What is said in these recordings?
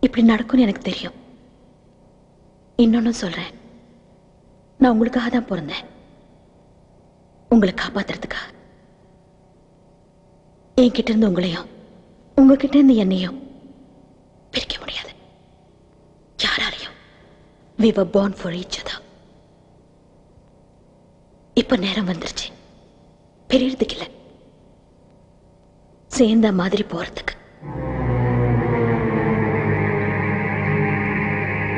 இப்படி நடக்கும்னு எனக்கு தெரியும். இன்னொன்னு சொல்றேன், நான் உங்களுக்காக தான் பிறந்தேன், உங்களை காப்பாத்துறதுக்காக. என்கிட்ட இருந்து உங்களையும் உங்ககிட்ட இருந்து என்னையும் பிரிக்க முடியாது யாராலையும். We were born for each other. இப்ப நேரம் வந்துருச்சு பிரியறதுக்கு இல்ல, சேர்ந்த மாதிரி போறதுக்கு.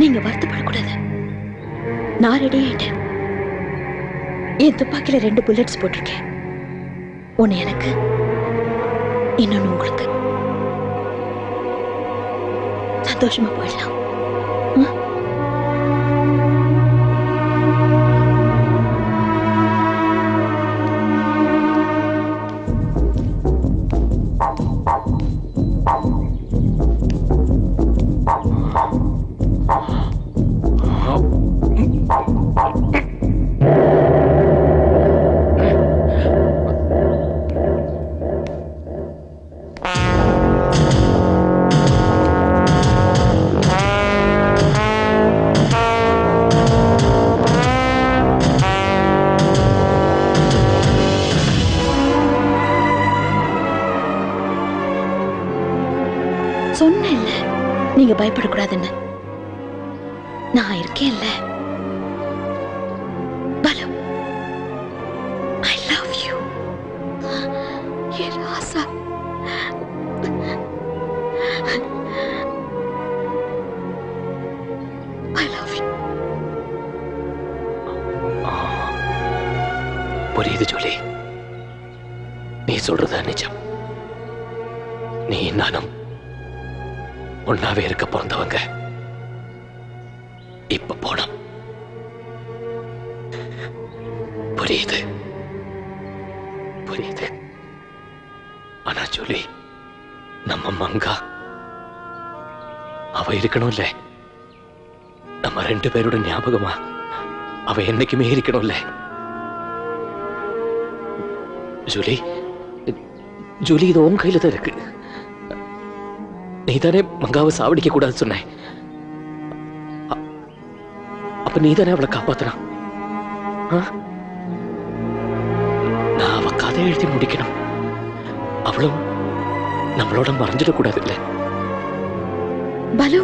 நீங்க வருத்தப்படக்கூடாது, நான் ரெடி ஆயிட்டேன். என் துப்பாக்கில 2 புல்லட்ஸ் போட்டிருக்கேன். ஒன்னு எனக்கு, இன்னொன்னு உங்களுக்கு. சந்தோஷமா போயிடலாம். சொன்னேன்ல நீங்க பயப்படக்கூடாதுன்னு. நான் இருக்கேன்ல. பலு, I love you. ஏ ராசா, I love you. புரியுது ஜூலி, நீ சொல்றது நிஜம். நீ நானும் ஒன்னாவே இருக்க பிறந்தவங்க. இப்ப போனோம். புரியுது புரியுது. ஆனா ஜூலி, நம்ம மங்கா அவ இருக்கணும்ல. நம்ம 2 பேரோட ஞாபகமா அவ என்னைக்குமே இருக்கணும்ல. ஜூலி, ஜூலி, இது உன் கையில தான் இருக்கு. நீதானே மங்காவை சாவடிக்க கூடாது சொன்ன. அப்ப நீதானே அவளை காப்பாத்தனா? நான் அவ கதை எழுதி முடிக்கணும். அவளும் நம்மளோட மறைஞ்சிட கூடாது இல்ல? பலு,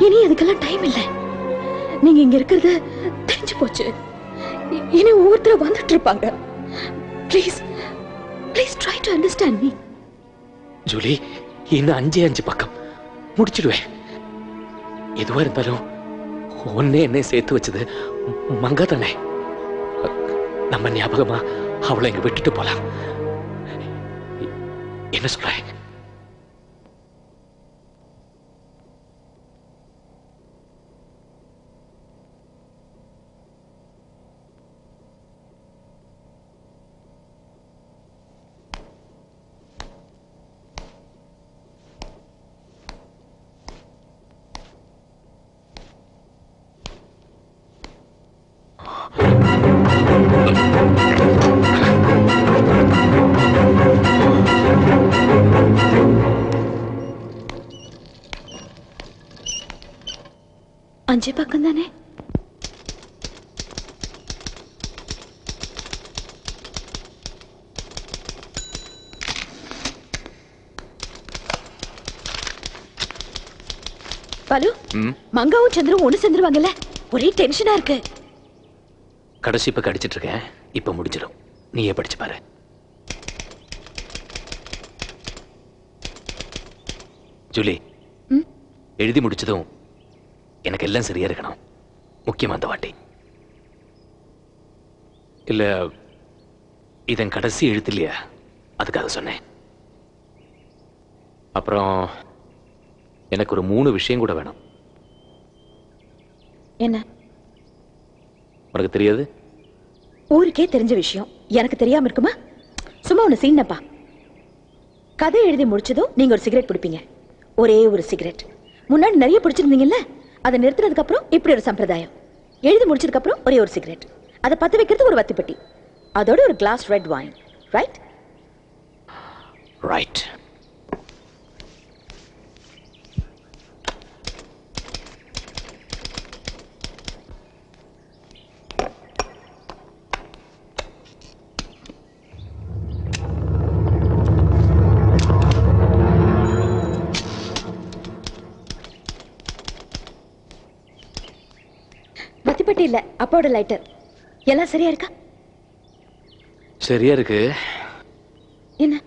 இனி அதுக்கெல்லாம் டைம் இல்ல. நீங்க இங்க இருக்கிறது தெரிஞ்சு போச்சு. இனி ஒவ்வொருத்தரும் வந்துட்டு இருப்பாங்க. Please please try to understand me. Julie, இன்னும் 5 பக்கம் முடிச்சிடுவேன். எதுவா இருந்தாலும் ஒன்னே என்ன சேர்த்து வச்சது மங்கா தானே. நம்ம ஞாபகமா அவளை இங்க விட்டுட்டு போலாம். என்ன சொல்ற? அஞ்சு பக்கம் தானே? பாலு, மங்காவும் சந்திரும் ஒண்ணு சேர்ந்துருவாங்கல்ல? ஒரே டென்ஷனா இருக்கு. கடைசி இப்ப கடிச்சிட்டு இருக்கேன். இப்ப முடிஞ்சிடும். நீயே படிச்சு பாரு. ஜூலி, எழுதி முடிச்சதும் எனக்கு எல்லாம் சரியா இருக்கணும். முக்கியமா அந்த வாட்டி. இல்ல இதன் கடைசி எழுத்து இல்லையா, அதுக்காக சொன்னேன். அப்புறம் எனக்கு ஒரு 3 விஷயம் கூட வேணும். என்ன? உனக்கு தெரியாது? ஊருக்கே தெரிஞ்ச விஷயம் எனக்கு தெரியாம இருக்குமா? சும்மா ஒண்ணு சீனப்பா. கதை எழுதி முடிச்சதும் நீங்க ஒரு சிகரெட் பிடிப்பீங்க. ஒரே ஒரு சிகரெட். முன்னாடி நிறைய பிடிச்சிருந்தீங்கல்ல, அதை நிறுத்தினதுக்கு அப்புறம் இப்படி ஒரு சம்பிரதாயம். எழுதி முடிச்சதுக்கு அப்புறம் ஒரே ஒரு சிகரெட். அதை பத்த வைக்கிறது ஒரு வத்திப்பெட்டி. அதோட ஒரு glass red wine. Right? Right. தீப்பெட்டி இல்ல, அப்பாவோட லைட்டர். எல்லாம் சரியா இருக்கா? சரியா இருக்கு. என்ன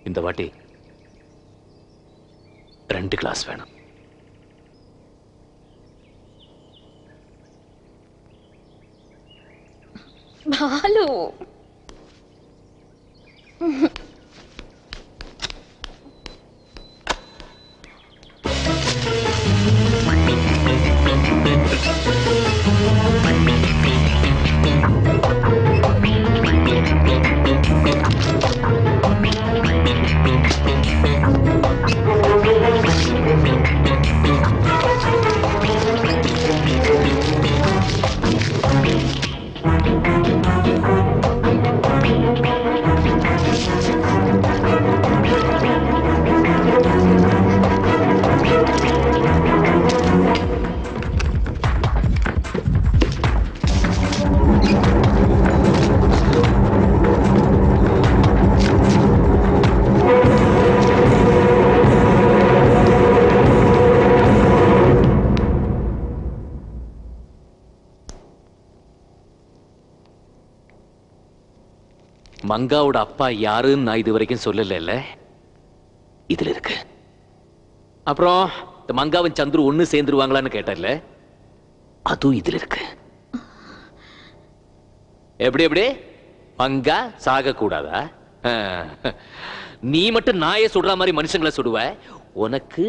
இந்த வாட்டி 2 கிளாஸ் வேணும். பாலு? மங்காவோட அப்பா யாருன்னு நான் இது வரைக்கும் சொல்லல. இதுல இருக்கு. அப்புறம் இந்த மங்காவும் சந்துரு ஒண்ணு சேர்ந்துருவாங்களான்னு கேட்டல, அதுவும் இதுல இருக்கு. எப்படி எப்படி மங்கா சாக கூடாதா? நீ மட்டும் நாயை சுடுற மாதிரி மனுஷங்களை சுடுவ, உனக்கு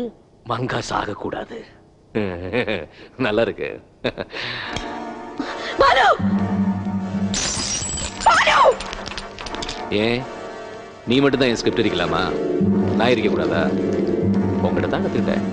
மங்கா சாக கூடாது. நல்லா இருக்கு. ஏன் நீ மட்டும் தான் என் ஸ்கிரிப்ட் இருக்கலாமா? நான் இருக்க கூடாதா? உங்ககிட்ட தான் கத்துக்கிட்டேன்.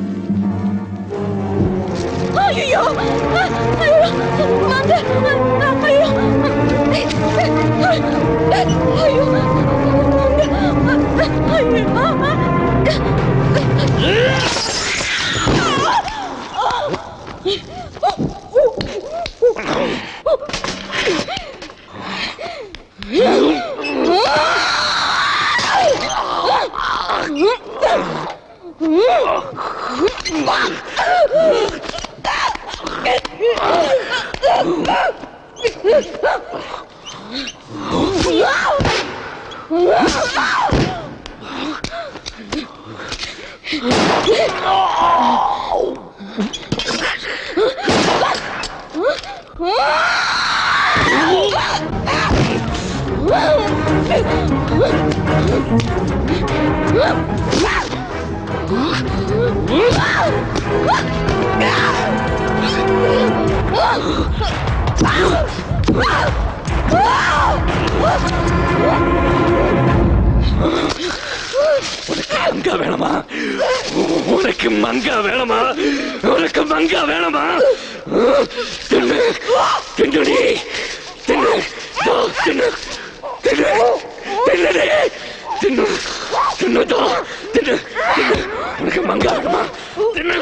மங்கா வேணுமா? உனக்கு மங்கா வேணுமா? உனக்கு மங்கா வேணுமா? தின்னு தின்னு தின்னு தின்னு தின்னு தின்னு தின்னு தின்னு உனக்கு மங்கா வேணுமா? தின்னு.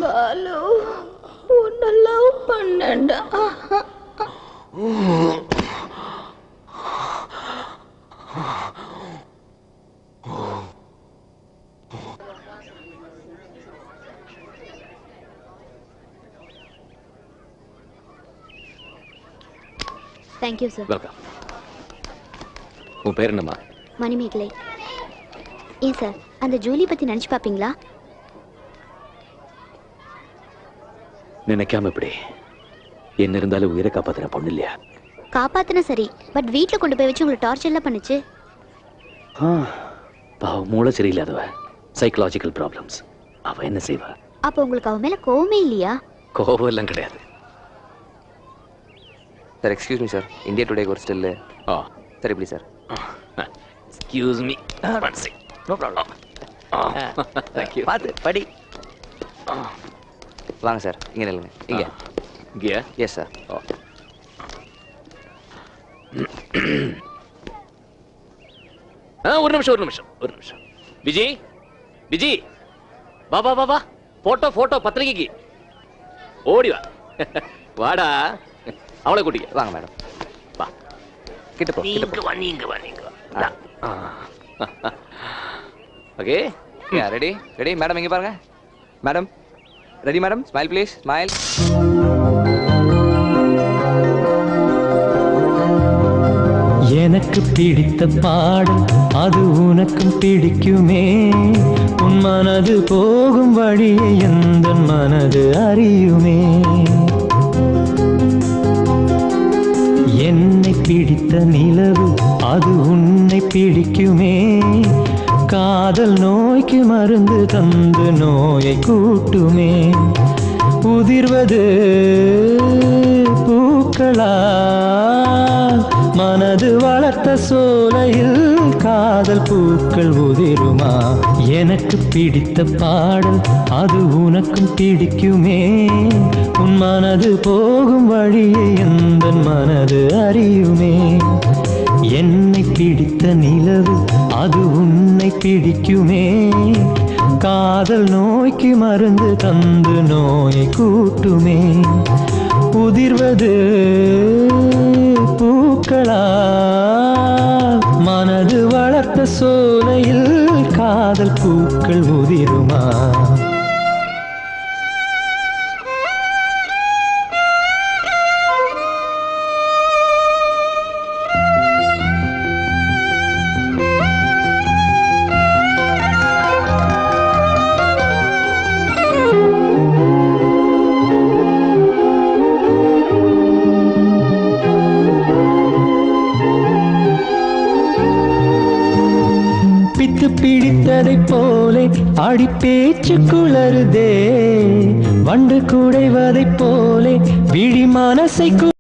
பாலு, உன்னை லவ் பண்ணேன்டா. Thank you sir. வெல்கம். உன் பேர் என்னம்மா? மணிமேகலை. ஏன் சார் அந்த ஜூலி பத்தி நினைச்சு பாப்பீங்களா? நினைக்காம இப்படி என்ன இருந்தாலும் உயிரை காப்பாத்துற பொண்ணு இல்லையா? காப்பாத்தின சரி, பட் வீட்டுல கொண்டு போய் வச்சு உங்களை டார்ச்சர்லாம் பண்ணுச்சு. பாவம், மூளை சரியில்லாதவ, சைக்கலாஜிக்கல் ப்ராப்ளம்ஸ். அவ என்ன செய்வா? அப்போ உங்களுக்கு அவ மேல கோவமே இல்லையா? கோபம் எல்லாம் கிடையாது. Sir excuse me sir, India Today ஒரு ஸ்டில். சார் எப்படி sir? Excuse me. No problem. Thank you. பார்த்து படி. வாங்க சார், இங்கே நில்லுங்க. இங்கே இங்கேயா? Yes sir. ஒரு நிமிஷம். விஜி, விஜி, வா வா வா வா. போட்டோ பத்திரிகைக்கு ஓடி வா. வாடா, அவளை கூட்டிக்க. வாங்க மேடம், வா. கிட்ட போ. நீங்க வா. ஓகே, ரெடி ரெடி மேடம், இங்கே பாருங்க. Madam ready madam, smile please, smile. எனக்கு பிடித்த பாடல் அது உனக்கும் பிடிக்குமே. உன் மனது போகும் வழியை எந்த மனது அறியுமே. என்னை பிடித்த நிலவு அது உன்னை பிடிக்குமே. காதல் நோய்க்கு மருந்து தந்து நோயை கூட்டுமே. உதிர்வது பூக்களா, மனது வளர்த்த சோலையில் காதல் பூக்கள் உதிருமா. எனக்கு பிடித்த பாடல் அது உனக்கும் பிடிக்குமே. உன் மனது போகும் வழியை எந்த மனது அறியுமே. என்னை பிடித்த நிலவு அது உன்னை பிடிக்குமே. காதல் நோய்க்கு மருந்து தந்து நோயை கூட்டுமே. உதிர்வது பூக்களா, மனது வளர்த்த சோலையில் காதல் பூக்கள் உதிருமா. பிடித்ததைப் போலே அடி பேச்சு குளறுதே. வண்டு குடைவதைப் போலே விழி மனசை